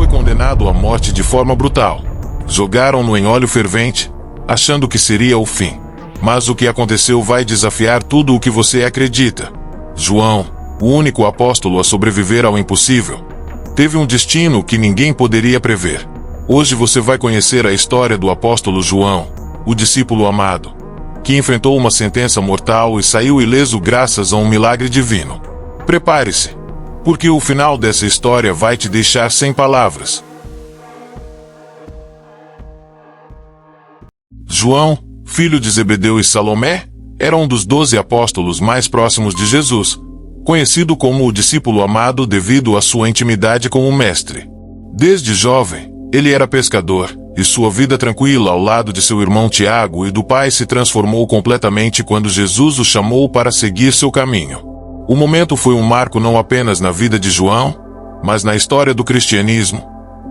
foi condenado à morte de forma brutal. Jogaram-no em óleo fervente, achando que seria o fim. Mas o que aconteceu vai desafiar tudo o que você acredita. João, o único apóstolo a sobreviver ao impossível, teve um destino que ninguém poderia prever. Hoje você vai conhecer a história do apóstolo João, o discípulo amado, que enfrentou uma sentença mortal e saiu ileso graças a um milagre divino. Prepare-se, porque o final dessa história vai te deixar sem palavras. João, filho de Zebedeu e Salomé, era um dos 12 apóstolos mais próximos de Jesus, conhecido como o discípulo amado devido à sua intimidade com o Mestre. Desde jovem, ele era pescador, e sua vida tranquila ao lado de seu irmão Tiago e do pai se transformou completamente quando Jesus o chamou para seguir seu caminho. O momento foi um marco não apenas na vida de João, mas na história do cristianismo,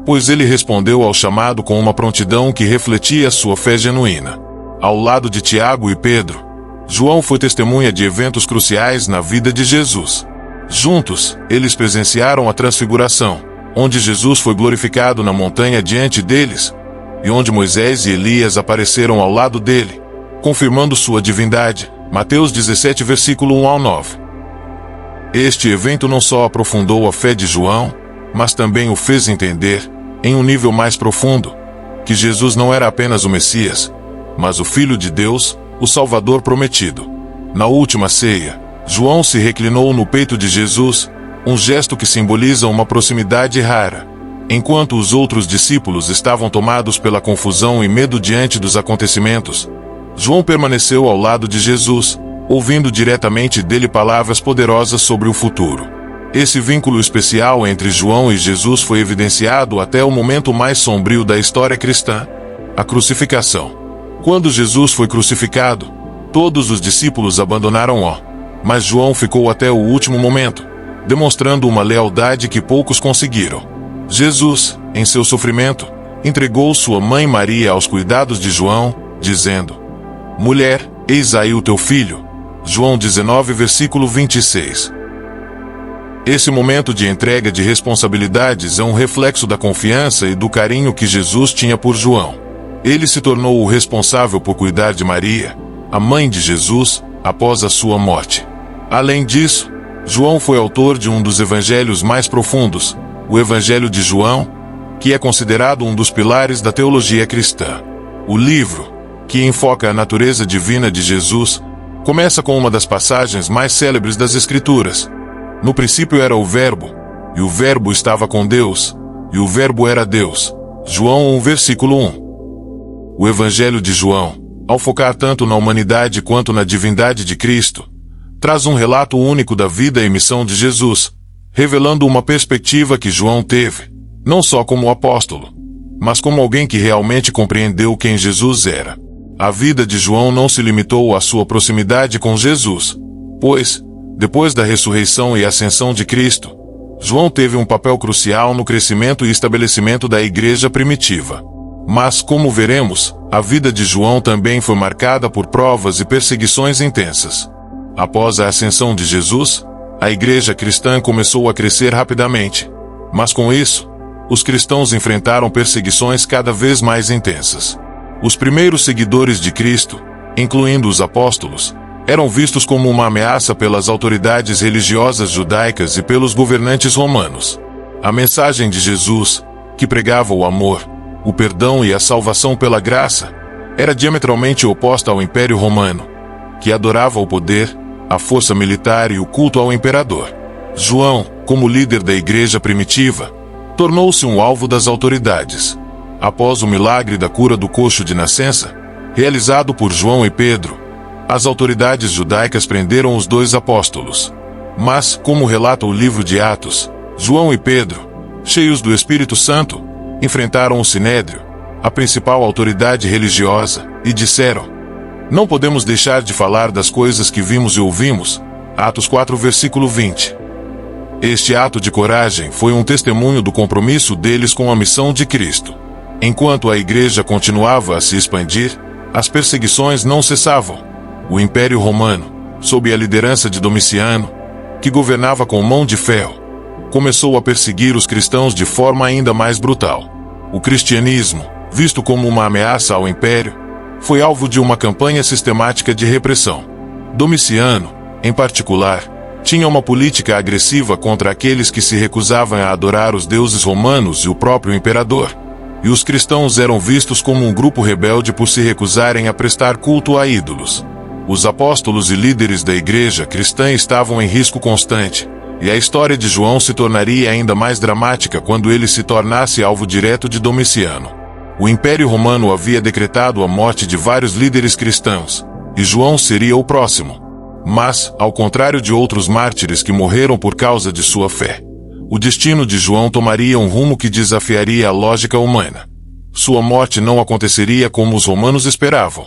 pois ele respondeu ao chamado com uma prontidão que refletia sua fé genuína. Ao lado de Tiago e Pedro, João foi testemunha de eventos cruciais na vida de Jesus. Juntos, eles presenciaram a transfiguração, onde Jesus foi glorificado na montanha diante deles, e onde Moisés e Elias apareceram ao lado dele, confirmando sua divindade. Mateus 17, versículo 1 ao 9. Este evento não só aprofundou a fé de João, mas também o fez entender, em um nível mais profundo, que Jesus não era apenas o Messias, mas o Filho de Deus, o Salvador prometido. Na última ceia, João se reclinou no peito de Jesus, um gesto que simboliza uma proximidade rara. Enquanto os outros discípulos estavam tomados pela confusão e medo diante dos acontecimentos, João permaneceu ao lado de Jesus, ouvindo diretamente dele palavras poderosas sobre o futuro. Esse vínculo especial entre João e Jesus foi evidenciado até o momento mais sombrio da história cristã, a crucificação. Quando Jesus foi crucificado, todos os discípulos abandonaram-o, mas João ficou até o último momento, demonstrando uma lealdade que poucos conseguiram. Jesus, em seu sofrimento, entregou sua mãe Maria aos cuidados de João, dizendo: "Mulher, eis aí o teu filho." João 19, versículo 26. Esse momento de entrega de responsabilidades é um reflexo da confiança e do carinho que Jesus tinha por João. Ele se tornou o responsável por cuidar de Maria, a mãe de Jesus, após a sua morte. Além disso, João foi autor de um dos evangelhos mais profundos, o Evangelho de João, que é considerado um dos pilares da teologia cristã. O livro, que enfoca a natureza divina de Jesus, começa com uma das passagens mais célebres das Escrituras. No princípio era o Verbo, e o Verbo estava com Deus, e o Verbo era Deus. João 1, versículo 1. O Evangelho de João, ao focar tanto na humanidade quanto na divindade de Cristo, traz um relato único da vida e missão de Jesus, revelando uma perspectiva que João teve, não só como apóstolo, mas como alguém que realmente compreendeu quem Jesus era. A vida de João não se limitou à sua proximidade com Jesus, pois, depois da ressurreição e ascensão de Cristo, João teve um papel crucial no crescimento e estabelecimento da igreja primitiva. Mas, como veremos, a vida de João também foi marcada por provas e perseguições intensas. Após a ascensão de Jesus, a igreja cristã começou a crescer rapidamente. Mas com isso, os cristãos enfrentaram perseguições cada vez mais intensas. Os primeiros seguidores de Cristo, incluindo os apóstolos, eram vistos como uma ameaça pelas autoridades religiosas judaicas e pelos governantes romanos. A mensagem de Jesus, que pregava o amor, o perdão e a salvação pela graça, era diametralmente oposta ao Império Romano, que adorava o poder, a força militar e o culto ao imperador. João, como líder da igreja primitiva, tornou-se um alvo das autoridades. Após o milagre da cura do coxo de nascença, realizado por João e Pedro, as autoridades judaicas prenderam os dois apóstolos. Mas, como relata o livro de Atos, João e Pedro, cheios do Espírito Santo, enfrentaram o Sinédrio, a principal autoridade religiosa, e disseram: "Não podemos deixar de falar das coisas que vimos e ouvimos." Atos 4, versículo 20. Este ato de coragem foi um testemunho do compromisso deles com a missão de Cristo. Enquanto a igreja continuava a se expandir, as perseguições não cessavam. O Império Romano, sob a liderança de Domiciano, que governava com mão de ferro, começou a perseguir os cristãos de forma ainda mais brutal. O cristianismo, visto como uma ameaça ao império, foi alvo de uma campanha sistemática de repressão. Domiciano, em particular, tinha uma política agressiva contra aqueles que se recusavam a adorar os deuses romanos e o próprio imperador. E os cristãos eram vistos como um grupo rebelde por se recusarem a prestar culto a ídolos. Os apóstolos e líderes da igreja cristã estavam em risco constante, e a história de João se tornaria ainda mais dramática quando ele se tornasse alvo direto de Domiciano. O Império Romano havia decretado a morte de vários líderes cristãos, e João seria o próximo. Mas, ao contrário de outros mártires que morreram por causa de sua fé, o destino de João tomaria um rumo que desafiaria a lógica humana. Sua morte não aconteceria como os romanos esperavam.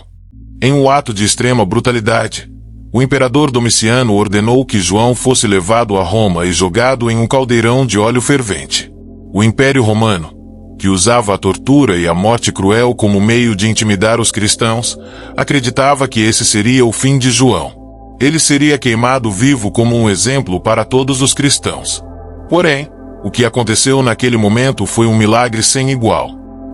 Em um ato de extrema brutalidade, o imperador Domiciano ordenou que João fosse levado a Roma e jogado em um caldeirão de óleo fervente. O Império Romano, que usava a tortura e a morte cruel como meio de intimidar os cristãos, acreditava que esse seria o fim de João. Ele seria queimado vivo como um exemplo para todos os cristãos. Porém, o que aconteceu naquele momento foi um milagre sem igual.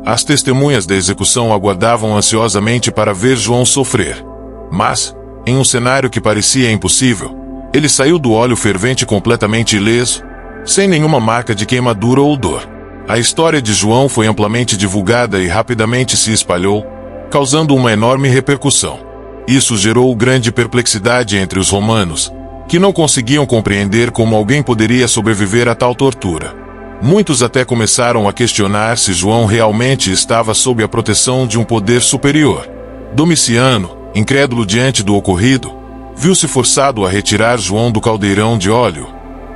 As testemunhas da execução aguardavam ansiosamente para ver João sofrer. Mas, em um cenário que parecia impossível, ele saiu do óleo fervente completamente ileso, sem nenhuma marca de queimadura ou dor. A história de João foi amplamente divulgada e rapidamente se espalhou, causando uma enorme repercussão. Isso gerou grande perplexidade entre os romanos, que não conseguiam compreender como alguém poderia sobreviver a tal tortura. Muitos até começaram a questionar se João realmente estava sob a proteção de um poder superior. Domiciano, incrédulo diante do ocorrido, viu-se forçado a retirar João do caldeirão de óleo.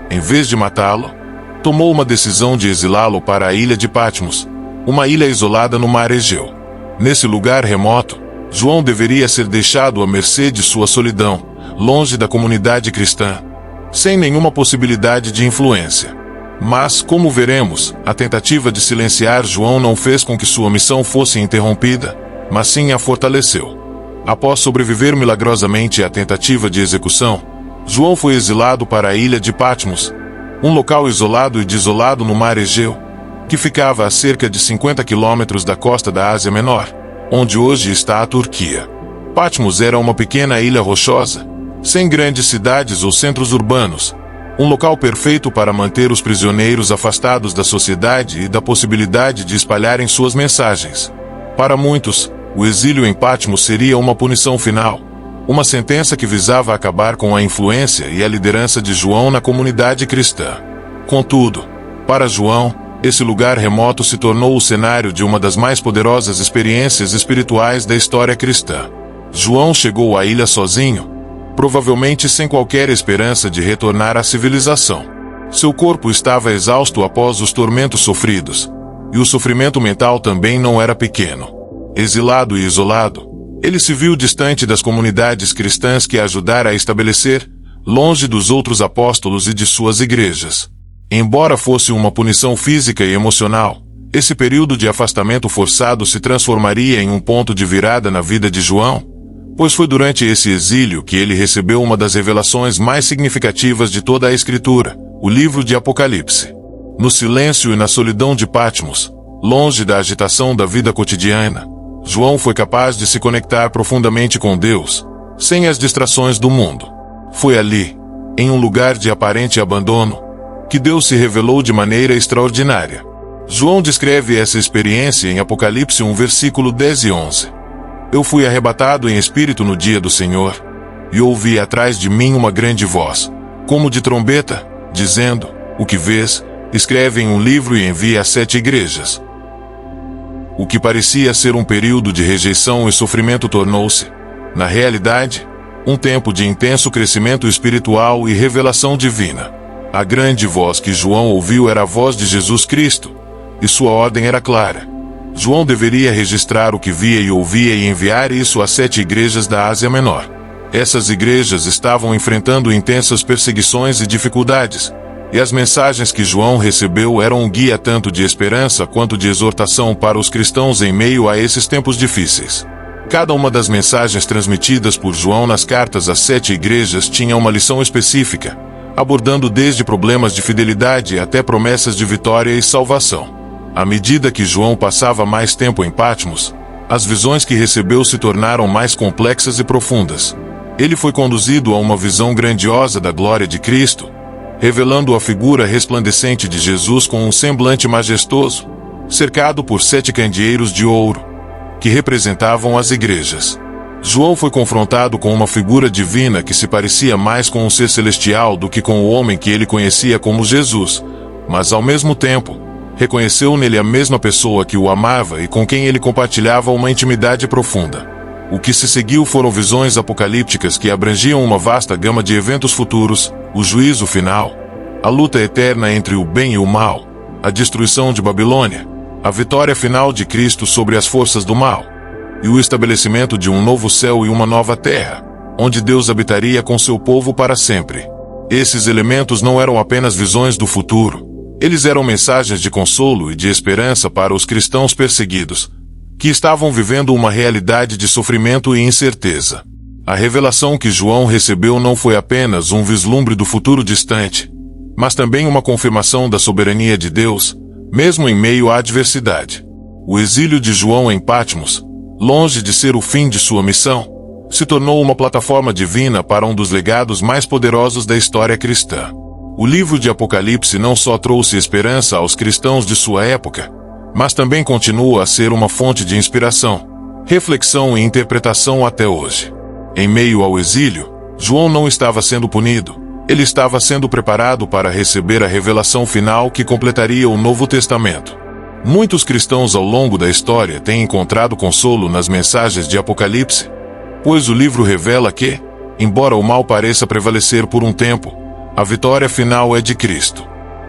Em vez de matá-lo, tomou uma decisão de exilá-lo para a ilha de Patmos, uma ilha isolada no mar Egeu. Nesse lugar remoto, João deveria ser deixado à mercê de sua solidão, longe da comunidade cristã, sem nenhuma possibilidade de influência. Mas, como veremos, a tentativa de silenciar João não fez com que sua missão fosse interrompida, mas sim a fortaleceu. Após sobreviver milagrosamente à tentativa de execução, João foi exilado para a ilha de Patmos, um local isolado e desolado no mar Egeu, que ficava a cerca de 50 quilômetros da costa da Ásia Menor, onde hoje está a Turquia. Patmos era uma pequena ilha rochosa, sem grandes cidades ou centros urbanos, um local perfeito para manter os prisioneiros afastados da sociedade e da possibilidade de espalharem suas mensagens. Para muitos, o exílio em Patmos seria uma punição final, uma sentença que visava acabar com a influência e a liderança de João na comunidade cristã. Contudo, para João, esse lugar remoto se tornou o cenário de uma das mais poderosas experiências espirituais da história cristã. João chegou à ilha sozinho, provavelmente sem qualquer esperança de retornar à civilização. Seu corpo estava exausto após os tormentos sofridos, e o sofrimento mental também não era pequeno. Exilado e isolado, ele se viu distante das comunidades cristãs que ajudara a estabelecer, longe dos outros apóstolos e de suas igrejas. Embora fosse uma punição física e emocional, esse período de afastamento forçado se transformaria em um ponto de virada na vida de João, pois foi durante esse exílio que ele recebeu uma das revelações mais significativas de toda a Escritura, o livro de Apocalipse. No silêncio e na solidão de Patmos, longe da agitação da vida cotidiana, João foi capaz de se conectar profundamente com Deus, sem as distrações do mundo. Foi ali, em um lugar de aparente abandono, que Deus se revelou de maneira extraordinária. João descreve essa experiência em Apocalipse 1, versículo 10 e 11. Eu fui arrebatado em espírito no dia do Senhor, e ouvi atrás de mim uma grande voz, como de trombeta, dizendo: o que vês, escreve em um livro e envia às 7 igrejas. O que parecia ser um período de rejeição e sofrimento tornou-se, na realidade, um tempo de intenso crescimento espiritual e revelação divina. A grande voz que João ouviu era a voz de Jesus Cristo, e sua ordem era clara. João deveria registrar o que via e ouvia e enviar isso às 7 igrejas da Ásia Menor. Essas igrejas estavam enfrentando intensas perseguições e dificuldades, e as mensagens que João recebeu eram um guia tanto de esperança quanto de exortação para os cristãos em meio a esses tempos difíceis. Cada uma das mensagens transmitidas por João nas cartas às 7 igrejas tinha uma lição específica, abordando desde problemas de fidelidade até promessas de vitória e salvação. À medida que João passava mais tempo em Patmos, as visões que recebeu se tornaram mais complexas e profundas. Ele foi conduzido a uma visão grandiosa da glória de Cristo, revelando a figura resplandecente de Jesus com um semblante majestoso, cercado por 7 candeeiros de ouro, que representavam as igrejas. João foi confrontado com uma figura divina que se parecia mais com um ser celestial do que com o homem que ele conhecia como Jesus, mas ao mesmo tempo, reconheceu nele a mesma pessoa que o amava e com quem ele compartilhava uma intimidade profunda. O que se seguiu foram visões apocalípticas que abrangiam uma vasta gama de eventos futuros, o juízo final, a luta eterna entre o bem e o mal, a destruição de Babilônia, a vitória final de Cristo sobre as forças do mal, e o estabelecimento de um novo céu e uma nova terra, onde Deus habitaria com seu povo para sempre. Esses elementos não eram apenas visões do futuro, eles eram mensagens de consolo e de esperança para os cristãos perseguidos, que estavam vivendo uma realidade de sofrimento e incerteza. A revelação que João recebeu não foi apenas um vislumbre do futuro distante, mas também uma confirmação da soberania de Deus, mesmo em meio à adversidade. O exílio de João em Patmos, longe de ser o fim de sua missão, se tornou uma plataforma divina para um dos legados mais poderosos da história cristã. O livro de Apocalipse não só trouxe esperança aos cristãos de sua época, mas também continua a ser uma fonte de inspiração, reflexão e interpretação até hoje. Em meio ao exílio, João não estava sendo punido, ele estava sendo preparado para receber a revelação final que completaria o Novo Testamento. Muitos cristãos ao longo da história têm encontrado consolo nas mensagens de Apocalipse, pois o livro revela que, embora o mal pareça prevalecer por um tempo, a vitória final é de Cristo.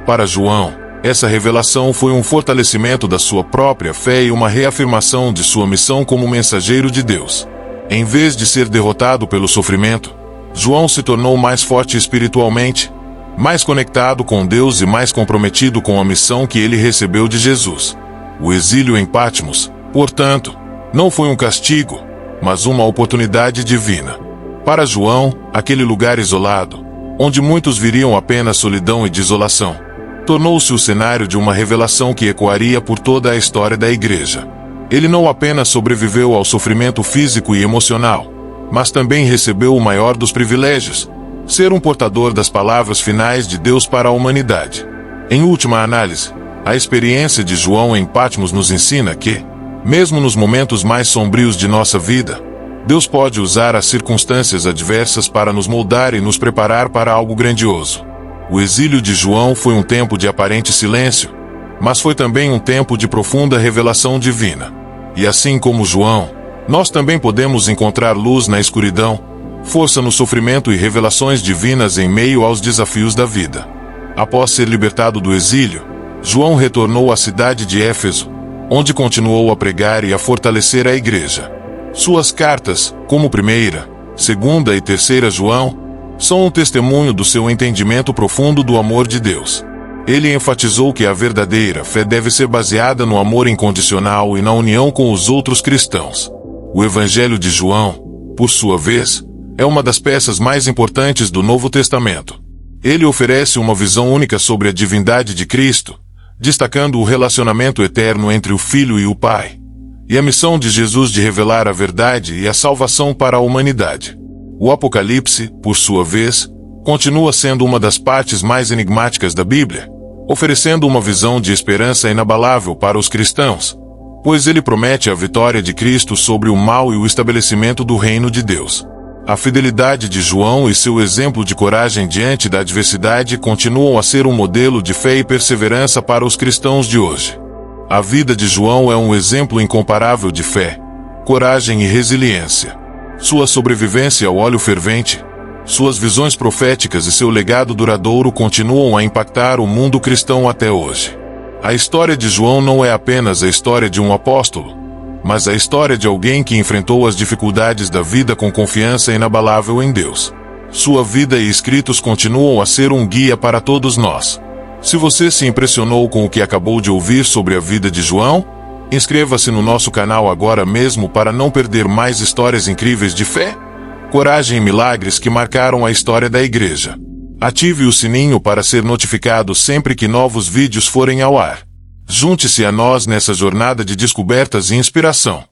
Para João, essa revelação foi um fortalecimento da sua própria fé e uma reafirmação de sua missão como mensageiro de Deus. Em vez de ser derrotado pelo sofrimento, João se tornou mais forte espiritualmente, mais conectado com Deus e mais comprometido com a missão que ele recebeu de Jesus. O exílio em Patmos, portanto, não foi um castigo, mas uma oportunidade divina. Para João, aquele lugar isolado, onde muitos viriam apenas solidão e desolação, tornou-se o cenário de uma revelação que ecoaria por toda a história da igreja. Ele não apenas sobreviveu ao sofrimento físico e emocional, mas também recebeu o maior dos privilégios, ser um portador das palavras finais de Deus para a humanidade. Em última análise, a experiência de João em Patmos nos ensina que, mesmo nos momentos mais sombrios de nossa vida, Deus pode usar as circunstâncias adversas para nos moldar e nos preparar para algo grandioso. O exílio de João foi um tempo de aparente silêncio, mas foi também um tempo de profunda revelação divina. E assim como João, nós também podemos encontrar luz na escuridão, força no sofrimento e revelações divinas em meio aos desafios da vida. Após ser libertado do exílio, João retornou à cidade de Éfeso, onde continuou a pregar e a fortalecer a igreja. Suas cartas, como 1ª, 2ª e 3ª João, são um testemunho do seu entendimento profundo do amor de Deus. Ele enfatizou que a verdadeira fé deve ser baseada no amor incondicional e na união com os outros cristãos. O Evangelho de João, por sua vez, é uma das peças mais importantes do Novo Testamento. Ele oferece uma visão única sobre a divindade de Cristo, destacando o relacionamento eterno entre o Filho e o Pai, e a missão de Jesus de revelar a verdade e a salvação para a humanidade. O Apocalipse, por sua vez, continua sendo uma das partes mais enigmáticas da Bíblia, oferecendo uma visão de esperança inabalável para os cristãos, pois ele promete a vitória de Cristo sobre o mal e o estabelecimento do reino de Deus. A fidelidade de João e seu exemplo de coragem diante da adversidade continuam a ser um modelo de fé e perseverança para os cristãos de hoje. A vida de João é um exemplo incomparável de fé, coragem e resiliência. Sua sobrevivência ao óleo fervente, suas visões proféticas e seu legado duradouro continuam a impactar o mundo cristão até hoje. A história de João não é apenas a história de um apóstolo, mas a história de alguém que enfrentou as dificuldades da vida com confiança inabalável em Deus. Sua vida e escritos continuam a ser um guia para todos nós. Se você se impressionou com o que acabou de ouvir sobre a vida de João, inscreva-se no nosso canal agora mesmo para não perder mais histórias incríveis de fé, coragem e milagres que marcaram a história da igreja. Ative o sininho para ser notificado sempre que novos vídeos forem ao ar. Junte-se a nós nessa jornada de descobertas e inspiração.